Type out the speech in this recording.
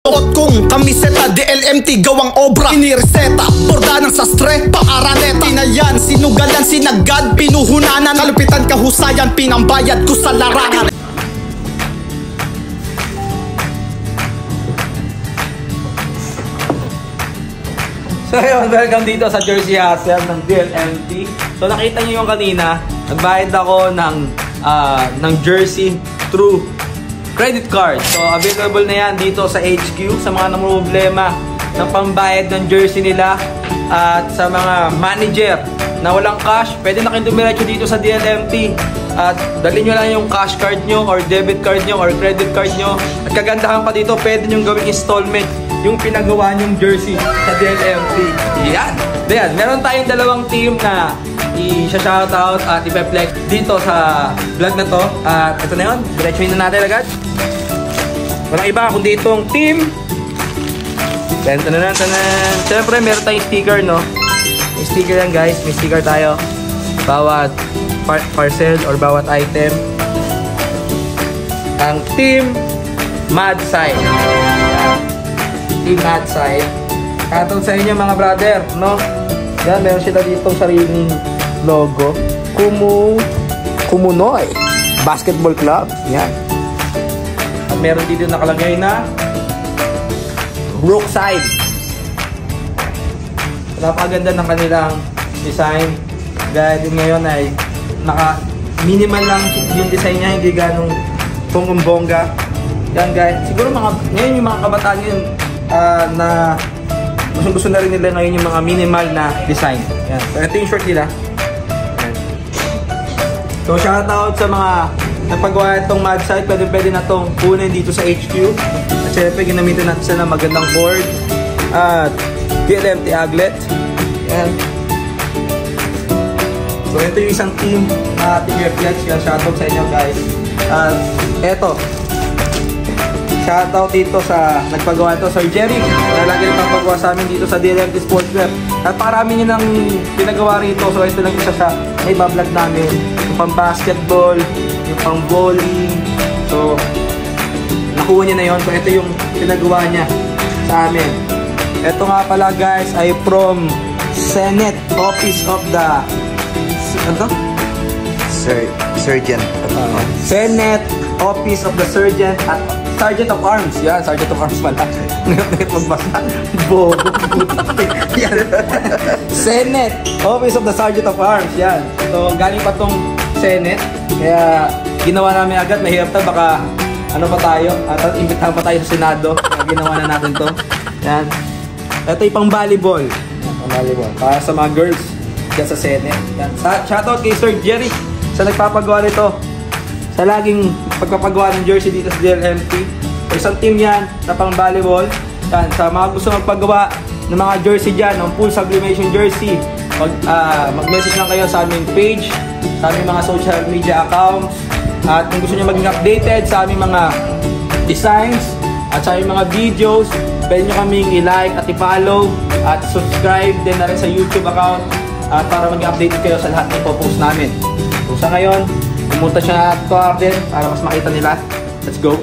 Suot kong kamiseta, DLMT gawang obra, inireseta, borda ng sastre, paaraneta. Tinayan, sinugalan, sinagad, pinuhunanan, kalupitan, kahusayan, pinambayad ko sa larangan. So yun, welcome dito sa Jersey Hustle ng DLMT. So nakita niyo yung kanina, nagbayad ako ng jersey through credit card. So available na yan dito sa HQ sa mga namumblema ng pambayad ng jersey nila. At sa mga manager na walang cash, pwede na kayong dumiretso dito sa DLMT. At dalhin nyo lang yung cash card nyo or debit card nyo or credit card nyo. At kagandahan pa dito, pwede nyo gawing installment yung pinagawa nyong jersey sa DLMT. Yan! Yan, meron tayong dalawang team na i-shoutout at i-flex dito sa vlog na to. At ito na yun, diretsuhin na natin agad. Walang iba kundi itong team. Tanan. Siyempre meron tayong sticker, no? May sticker yan guys, may sticker tayo. Bawat parcel or bawat item. Ang team Mad Side. Team Mad Side. Katong sa inyo mga brother, no? Yan, meron sila dito sariling logo. Kumunoy Basketball Club. Yan. At meron dito nakalagay na Brookside. Napakaganda ng kanilang design. Dahil ngayon ay minimal lang yung design niya, hindi ganong bonggang-bongga. Yan guys. Siguro ngayon yung mga kabataan yun na gusto na rin nila ngayon yung mga minimal na design. Yan. So ito yung short nila. Yan. So shoutout sa mga napagawa itong Mad Side. Pwede na itong kunin dito sa HQ. At syempre ginamitan natin sila ng magandang board at DLMT aglet. Yan. So ito yung isang team na Team Reflex. Yan, shoutout sa inyo guys. At eto, shoutout dito sa nagpagawa ito, Sir Jerry. Lagi nagpapagawa sa amin dito sa DLMT Sports Club. At parami nyo nang pinagawa rito. So ito lang isa sa iba-vlog namin. Yung pang basketball, yung pang bowling. So nakuha niya na yun. So ito yung pinagawa niya sa amin. Ito nga pala guys ay from Senate Office of the Surgeon. Senate Office of the Surgeon at Sergeant of Arms. Yan, Sergeant of Arms pala. Ngayon magbasa. Bobo. Yan. Senate Office of the Sergeant of Arms. Yan. So, galing pa tong Senate. Kaya, ginawa namin agad. Mahirap na, baka ano pa tayo. At imbitahan pa tayo sa Senado. Kaya ginawa na natin to. Yan. Ito yung pang volleyball. Yan, pang volleyball. Para sa mga girls dyan sa Senate. Yan. Shoutout kay Sir Jerry sa nagpapagawa nito. Sa laging pagpapagawa ng jersey dito sa DLMT. Isang team yan na pang volleyball. Yan, sa mga gusto magpagawa ng mga jersey dyan, ng full sublimation jersey, mag-message lang kayo sa aming page, sa aming mga social media accounts. At kung gusto nyo maging updated sa aming mga designs at sa aming mga videos, pwede nyo kaming i-like at i-follow at subscribe din na rin sa YouTube account para maging updated kayo sa lahat ng ipopost namin. So sa ngayon, pumunta siya at car din para mas makita nila. Let's go!